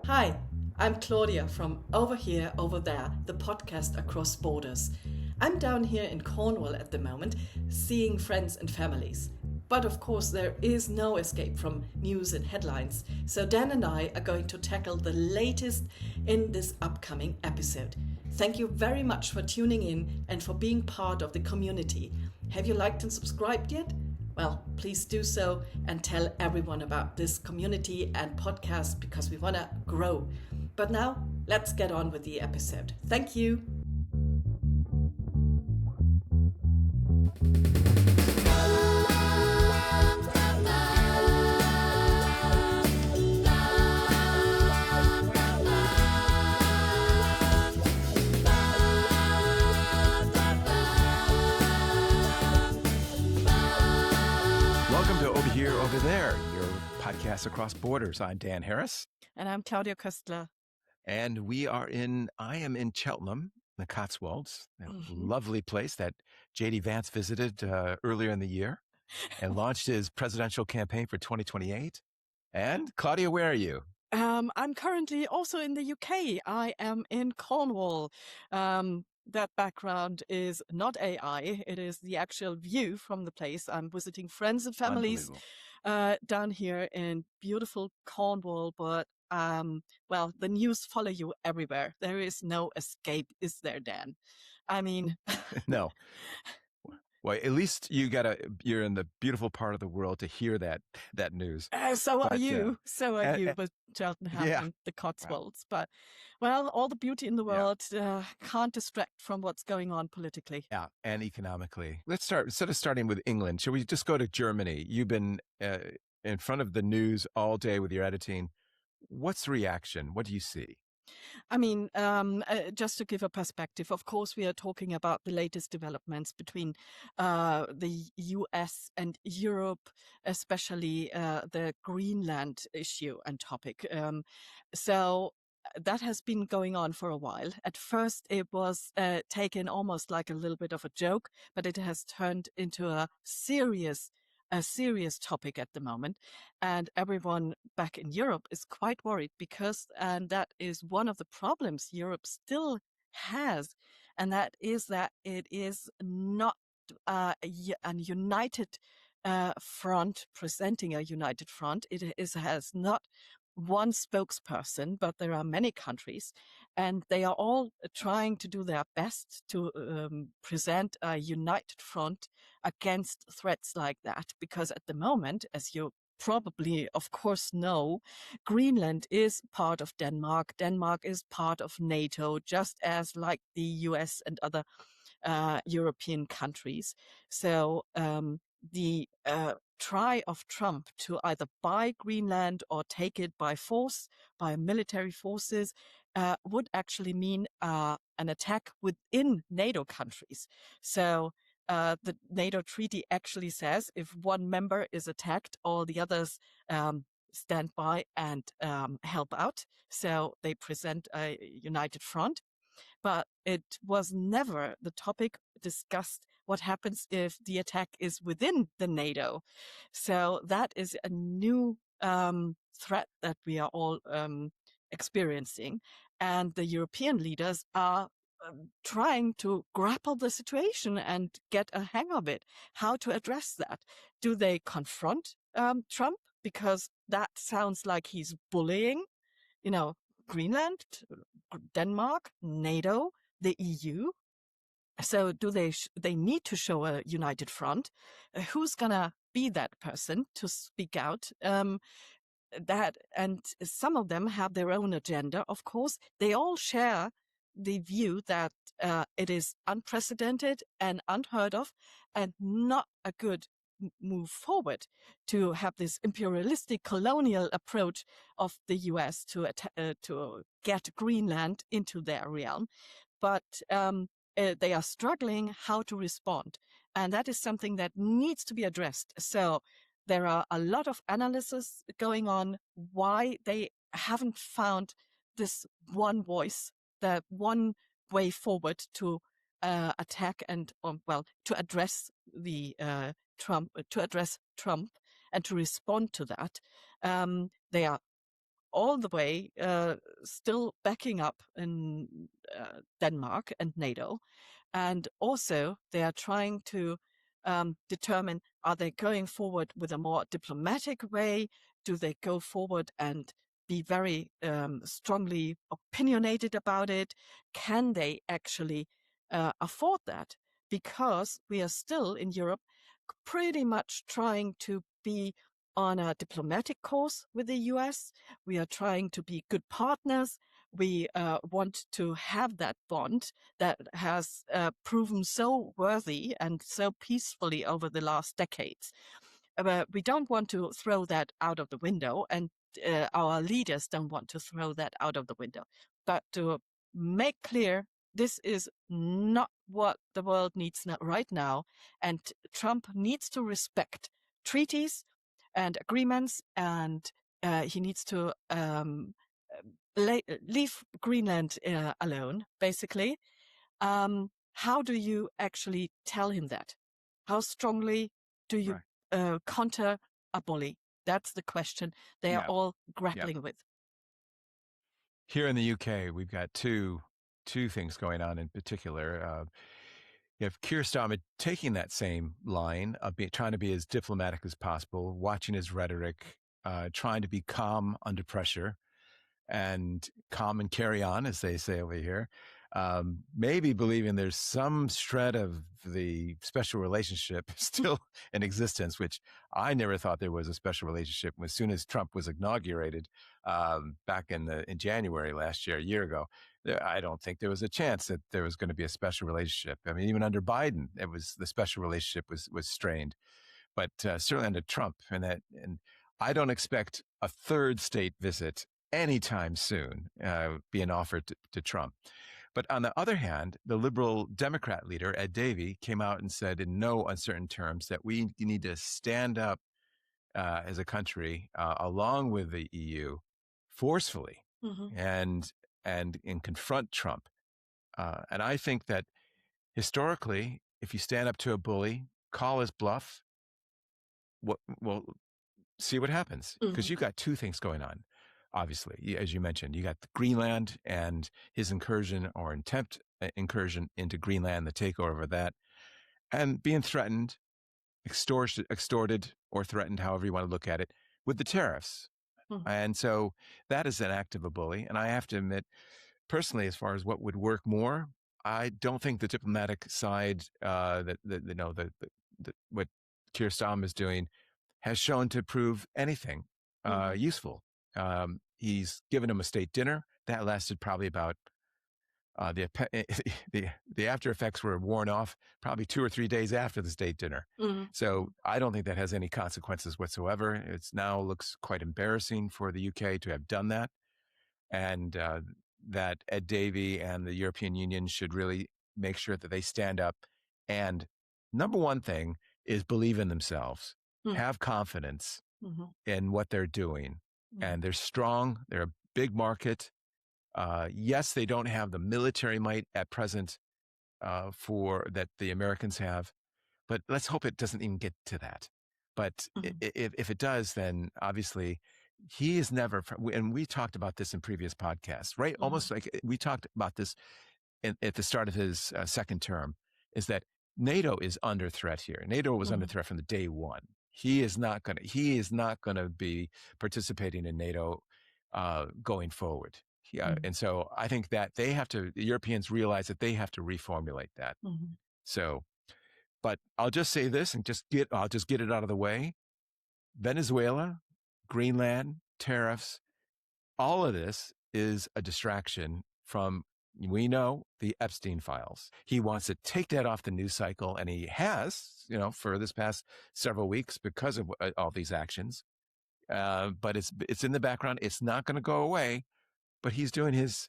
Hi, I'm Claudia from Over Here, Over There, the podcast across borders. I'm down here in Cornwall at the moment, seeing friends and families. But of course, there is no escape from news and headlines, so Dan and I are going to tackle the latest in this upcoming episode. Thank you very much for tuning in and for being part of the community. Have you liked and subscribed yet? Well, please do so and tell everyone about this community and podcast because we want to grow. But now, let's get on with the episode. Thank you. Over There, your podcast across borders. I'm Dan Harris. And I'm Claudia Koestler. And I am in Cheltenham, the Cotswolds, a lovely place that J.D. Vance visited earlier in the year and launched his presidential campaign for 2028. And Claudia, where are you? I'm currently also in the UK. I am in Cornwall. That background is not AI. It is the actual view from the place. I'm visiting friends and families down here in beautiful Cornwall. But, the news follow you everywhere. There is no escape, is there, Dan? I mean... No. Well, at least you're in the beautiful part of the world to hear that news. So are you, but Cheltenham and the Cotswolds. Wow. But, all the beauty in the world can't distract from what's going on politically. Yeah, and economically. Let's start, instead of starting with England, shall we just go to Germany? You've been in front of the news all day with your editing. What's the reaction? What do you see? I mean, just to give a perspective, of course, we are talking about the latest developments between the US and Europe, especially the Greenland issue and topic. So that has been going on for a while. At first, it was taken almost like a little bit of a joke, but it has turned into a serious topic at the moment. And everyone back in Europe is quite worried because, and that is one of the problems Europe still has, and that is that it is not a united front, presenting a united front. It has not one spokesperson, but there are many countries, and they are all trying to do their best to present a united front against threats like that. Because at the moment, as you probably, of course, know, Greenland is part of Denmark. Denmark is part of NATO, just as like the US and other European countries. So the try of Trump to either buy Greenland or take it by force, by military forces, would actually mean an attack within NATO countries. So the NATO treaty actually says if one member is attacked, all the others stand by and help out. So they present a united front. But it was never the topic discussed what happens if the attack is within the NATO. So that is a new threat that we are all experiencing. And the European leaders are trying to grapple the situation and get a hang of it, how to address that. Do they confront Trump? Because that sounds like he's bullying, Greenland, Denmark, NATO, the EU. So do they need to show a united front? Who's gonna be that person to speak out? And some of them have their own agenda. Of course, they all share the view that it is unprecedented and unheard of, and not a good move forward to have this imperialistic colonial approach of the US to get Greenland into their realm. But they are struggling how to respond. And that is something that needs to be addressed. So there are a lot of analysis going on why they haven't found this one voice, the one way forward to attack and, to address the Trump and to respond to that. They are all the way still backing up in Denmark and NATO. And also they are trying to determine, are they going forward with a more diplomatic way? Do they go forward and be very strongly opinionated about it? Can they actually afford that? Because we are still in Europe pretty much trying to be on a diplomatic course with the US. We are trying to be good partners. We want to have that bond that has proven so worthy and so peacefully over the last decades. We don't want to throw that out of the window, and our leaders don't want to throw that out of the window. But to make clear, this is not what the world needs right now, and Trump needs to respect treaties and agreements, and he needs to leave Greenland alone, basically. How do you actually tell him that? How strongly do you counter a bully? That's the question they are all grappling with. Here in the UK, we've got two things going on in particular. You have Keir Starmer taking that same line of trying to be as diplomatic as possible, watching his rhetoric, trying to be calm under pressure, and calm and carry on, as they say over here. Maybe believing there's some shred of the special relationship still in existence, which I never thought there was a special relationship. As soon as Trump was inaugurated back in January last year, a year ago, I don't think there was a chance that there was going to be a special relationship. I mean, even under Biden, the special relationship was strained, but certainly under Trump, and I don't expect a third state visit anytime soon being offered to Trump. But on the other hand, the liberal Democrat leader, Ed Davey, came out and said in no uncertain terms that we need to stand up as a country along with the EU forcefully and confront Trump. And I think that historically, if you stand up to a bully, call his bluff, see what happens. Because you've got two things going on. Obviously, as you mentioned, you got Greenland and his incursion or attempt incursion into Greenland, the takeover of that, and being threatened, extorted or threatened, however you want to look at it, with the tariffs. And so that is an act of a bully. And I have to admit, personally, as far as what would work more, I don't think the diplomatic side what Keir Starmer is doing has shown to prove anything useful. He's given him a state dinner that lasted probably about the after effects were worn off probably 2 or 3 days after the state dinner. So I don't think that has any consequences whatsoever. It's now looks quite embarrassing for the UK to have done that, and that Ed Davey and the European Union should really make sure that they stand up. And number one thing is believe in themselves, have confidence in what they're doing. And they're strong. They're a big market. Yes, they don't have the military might at present for that the Americans have, but let's hope it doesn't even get to that. But if it does, then obviously he is never, and we talked about this in previous podcasts, right? Almost like we talked about this at the start of his second term, is that NATO is under threat here. NATO was under threat from the day one. He is not going to be participating in NATO going forward. And so I think that the Europeans realize that they have to reformulate that. So, but I'll just say this and I'll just get it out of the way. Venezuela, Greenland, tariffs, all of this is a distraction from, we know, the Epstein files. He wants to take that off the news cycle, and he has, for this past several weeks because of all these actions. But it's in the background. It's not going to go away. But he's doing his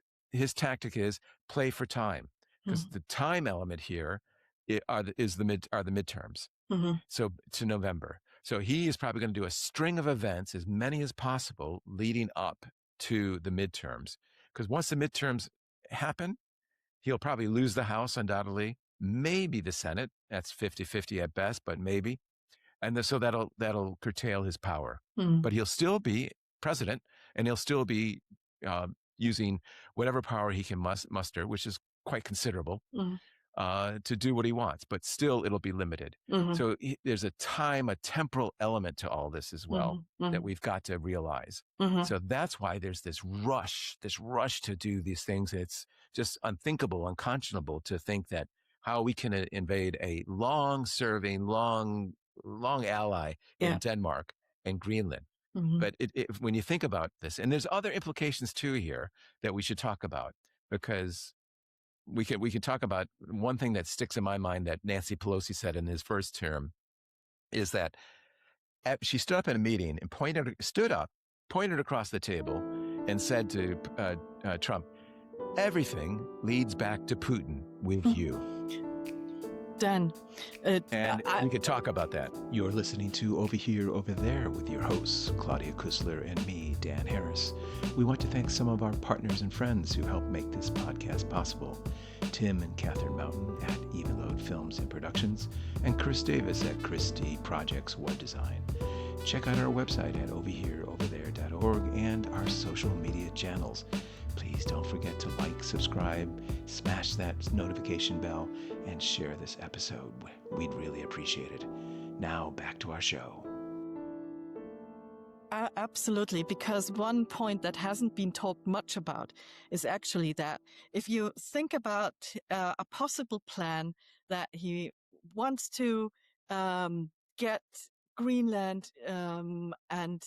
tactic is play for time, because the time element here are the midterms. So to November. So he is probably going to do a string of events, as many as possible, leading up to the midterms. Because once the midterms happen, he'll probably lose the House, undoubtedly, maybe the Senate. That's 50-50 at best, but maybe. And so that'll curtail his power. But he'll still be president and he'll still be using whatever power he can muster, which is quite considerable, to do what he wants, but still it'll be limited. So there's a temporal element to all this as well that we've got to realize. So that's why there's this rush to do these things. It's just unthinkable, unconscionable to think that how we can invade a long-serving, long ally in Denmark and Greenland. But when you think about this, and there's other implications too here that we should talk about, because we can talk about one thing that sticks in my mind that Nancy Pelosi said in his first term is that she stood up at a meeting and pointed across the table and said to Trump, "Everything leads back to Putin with you." Dan, and we could talk about that. You're listening to Over Here, Over There with your hosts, Claudia Koestler and me, Dan Harris. We want to thank some of our partners and friends who help make this podcast possible. Tim and Catherine Mountain at Even Load Films and Productions, and Chris Davis at Christie Projects Web Design. Check out our website at overhereoverthere.org and our social media channels. Please don't forget to like, subscribe, smash that notification bell, and share this episode. We'd really appreciate it. Now back to our show. Absolutely, because one point that hasn't been talked much about is actually that if you think about a possible plan that he wants to get Greenland and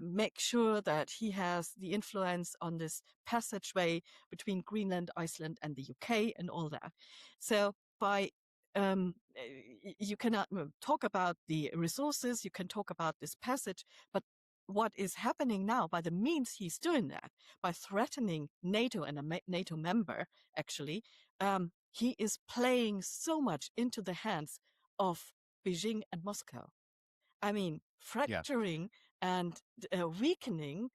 make sure that he has the influence on this passageway between Greenland, Iceland, and the UK and all that. So by you cannot talk about the resources, you can talk about this passage, but what is happening now by the means he's doing that, by threatening NATO and a NATO member, actually, he is playing so much into the hands of Beijing and Moscow. I mean, fracturing and weakening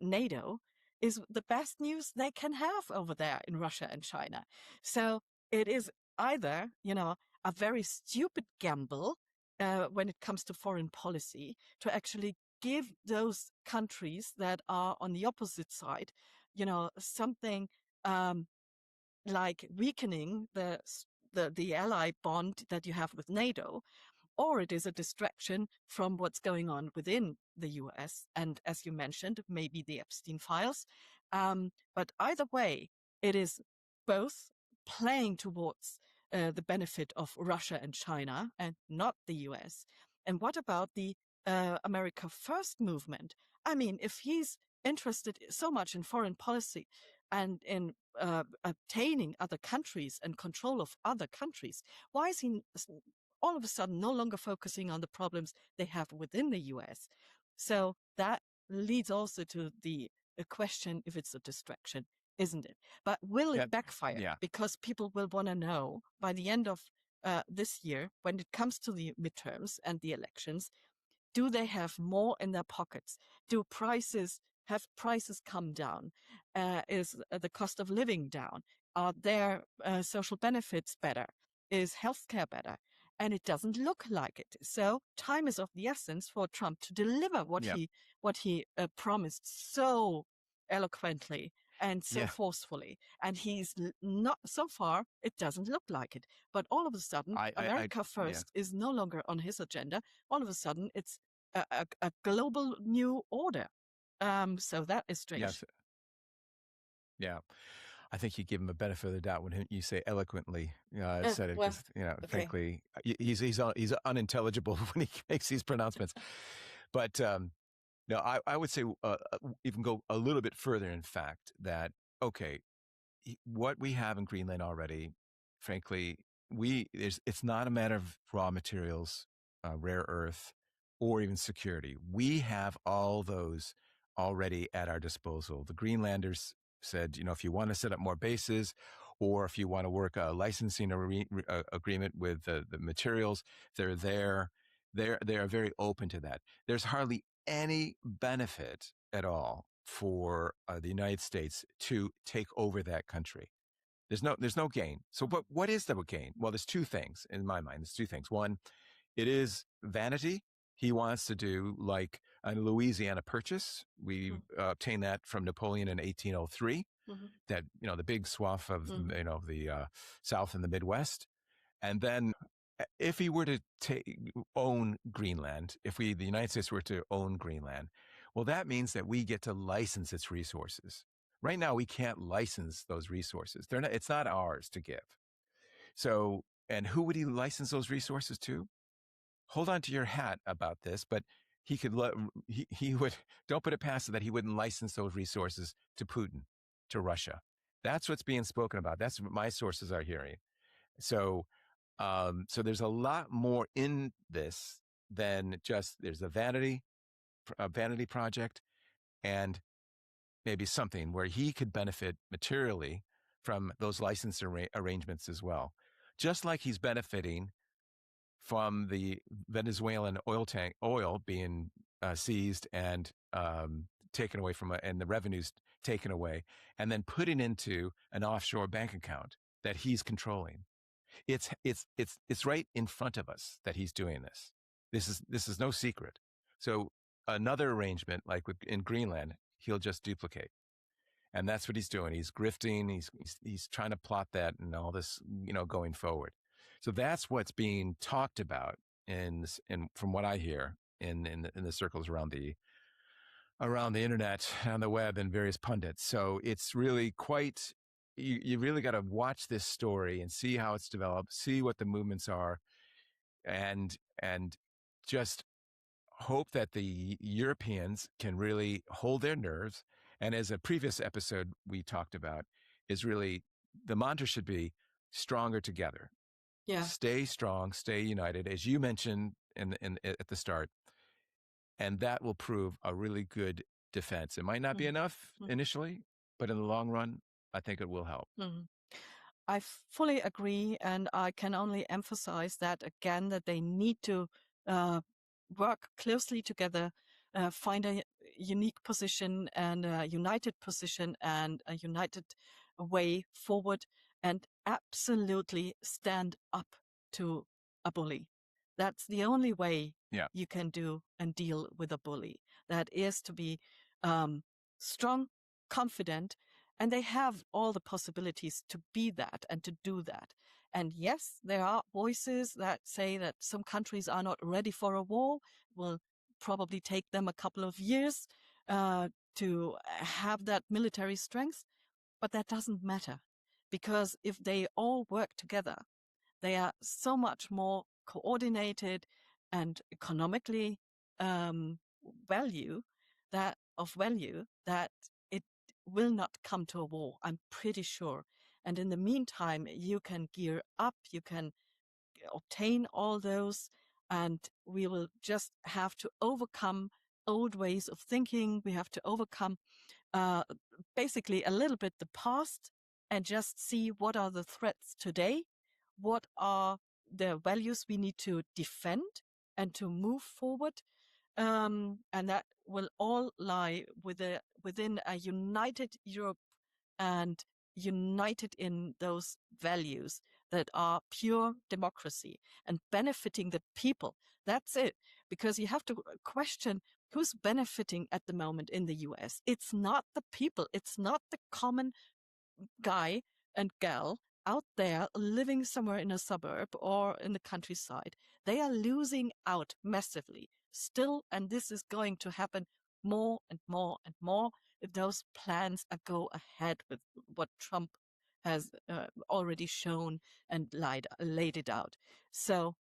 NATO is the best news they can have over there in Russia and China. So it is either, a very stupid gamble when it comes to foreign policy to actually give those countries that are on the opposite side, something like weakening the ally bond that you have with NATO, or it is a distraction from what's going on within the US. And as you mentioned, maybe the Epstein files. But either way, it is both playing towards the benefit of Russia and China and not the US. And what about the America First movement? I mean, if he's interested so much in foreign policy and in obtaining other countries and control of other countries, why is he all of a sudden no longer focusing on the problems they have within the US? So that leads also to the question if it's a distraction, isn't it? But will it backfire? Yeah. Because people will want to know by the end of this year, when it comes to the midterms and the elections, do they have more in their pockets? Have prices come down? Is the cost of living down? Are their social benefits better? Is healthcare better? And it doesn't look like it. So time is of the essence for Trump to deliver what he promised so eloquently and so forcefully. And he's not, so far, it doesn't look like it. But all of a sudden, America First is no longer on his agenda. All of a sudden, it's a global new order. So that is strange. Yes. Yeah. I think you give him a benefit of the doubt when you say eloquently said it. Because, frankly, he's unintelligible when he makes these pronouncements. But no, I would say even go a little bit further. In fact, that what we have in Greenland already, frankly, it's not a matter of raw materials, rare earth, or even security. We have all those already at our disposal. The Greenlanders said, if you want to set up more bases, or if you want to work a licensing agreement with the materials, they're there. They are very open to that. There's hardly any benefit at all for the United States to take over that country. There's no gain. So what is the gain? Well, there's two things in my mind. There's two things. One, it is vanity. He wants to do like Louisiana Purchase. We obtained that from Napoleon in 1803. That, the big swath of, the South and the Midwest. And then if he were to own Greenland, the United States were to own Greenland, well, that means that we get to license its resources. Right now, we can't license those resources. It's not ours to give. So, and who would he license those resources to? Hold on to your hat about this, but he could, he would, don't put it past it that he wouldn't license those resources to Putin, to Russia. That's what's being spoken about. That's what my sources are hearing. So, so there's a lot more in this than just there's a vanity project and maybe something where he could benefit materially from those license arrangements as well. Just like he's benefiting from the Venezuelan oil being seized and taken away and the revenues taken away, and then putting into an offshore bank account that he's controlling. It's right in front of us that he's doing this. This is no secret. So another arrangement, like in Greenland, he'll just duplicate. And that's what he's doing. He's grifting. He's trying to plot that and all this, going forward. So that's what's being talked about in from what I hear in the circles around the internet, on the web, and various pundits. So it's really quite. You really got to watch this story and see how it's developed, see what the movements are, and just hope that the Europeans can really hold their nerves. And as a previous episode we talked about, is really the mantra should be stronger together. Yeah. Stay strong, stay united, as you mentioned at the start, and that will prove a really good defense. It might not be enough initially, but in the long run, I think it will help. I fully agree, and I can only emphasize that again, that they need to work closely together, find a unique position and a united position and a united way forward, and absolutely stand up to a bully. That's the only way you can do and deal with a bully. That is to be strong, confident, and they have all the possibilities to be that and to do that. And yes, there are voices that say that some countries are not ready for a war. It will probably take them a couple of years to have that military strength, but that doesn't matter, because if they all work together, they are so much more coordinated and economically value that it will not come to a war, I'm pretty sure. And in the meantime, you can gear up, you can obtain all those, and we will just have to overcome old ways of thinking. We have to overcome basically a little bit the past and just see what are the threats today, what are the values we need to defend and to move forward. And that will all lie within a united Europe and united in those values that are pure democracy and benefiting the people. That's it. Because you have to question who's benefiting at the moment in the US. It's not the people. It's not the common guy and gal out there living somewhere in a suburb or in the countryside. They are losing out massively still, and this is going to happen more and more and more if those plans go ahead with what Trump has already shown and laid it out. So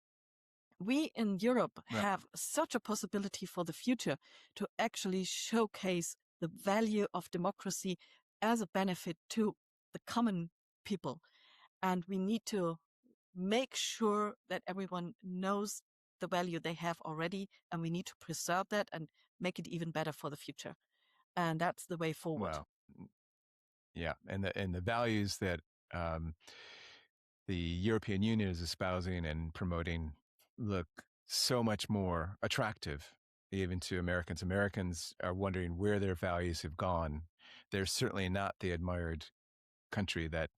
we in Europe have such a possibility for the future to actually showcase the value of democracy as a benefit to the common people. And we need to make sure that everyone knows the value they have already, and we need to preserve that and make it even better for the future. And that's the way forward. Well, yeah, and the values that the European Union is espousing and promoting look so much more attractive even to Americans. Americans are wondering where their values have gone. They're certainly not the admired country that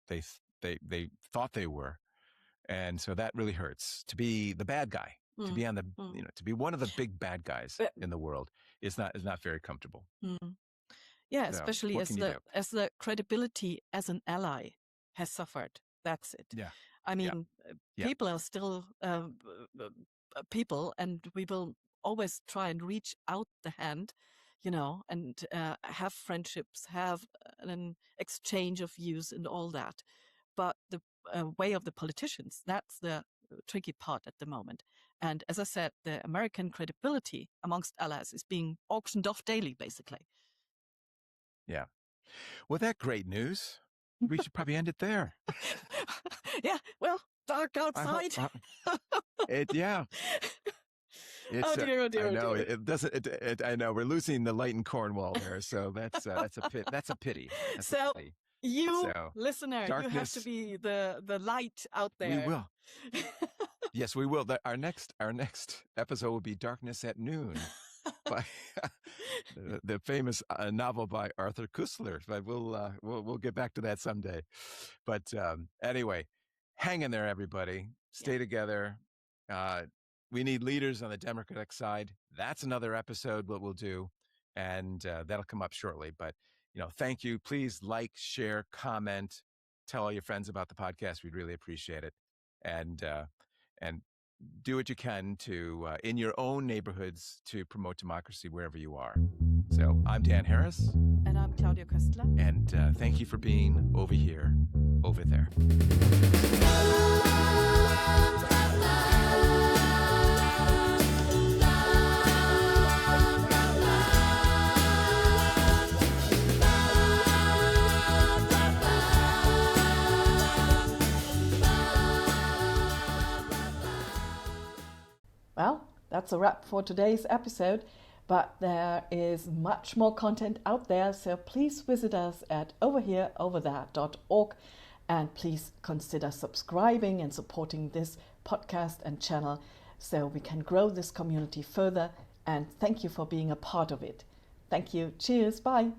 they thought they were. And so that really hurts to be the bad guy To be on the, to be one of the big bad guys in the world is not very comfortable. Yeah, So, especially as the credibility as an ally has suffered. That's it. Yeah. I mean, people are still people, and we will always try and reach out the hand, and have friendships, have an exchange of views and all that. But the way of the politicians, that's the tricky part at the moment. And as I said, the American credibility amongst allies is being auctioned off daily, basically. Yeah. With that great news, we should probably end it there. Yeah, well, dark outside. Yeah. It's, oh dear. I know it doesn't. I know we're losing the light in Cornwall there, so that's a pity. That's a pity. Listener, darkness, you have to be the light out there. We will. Yes, we will. Our next episode will be Darkness at Noon, by the famous novel by Arthur Koestler. But we'll get back to that someday. But anyway, hang in there, everybody. Stay together. We need leaders on the Democratic side. That's another episode what we'll do, and that'll come up shortly. But thank you. Please like, share, comment, tell all your friends about the podcast. We'd really appreciate it, and do what you can to in your own neighborhoods to promote democracy wherever you are. So I'm Dan Harris, and I'm Claudia Koestler, and thank you for being over here, over there. Well, that's a wrap for today's episode, but there is much more content out there, so please visit us at overhereoverthere.org, and please consider subscribing and supporting this podcast and channel so we can grow this community further, and thank you for being a part of it. Thank you. Cheers. Bye.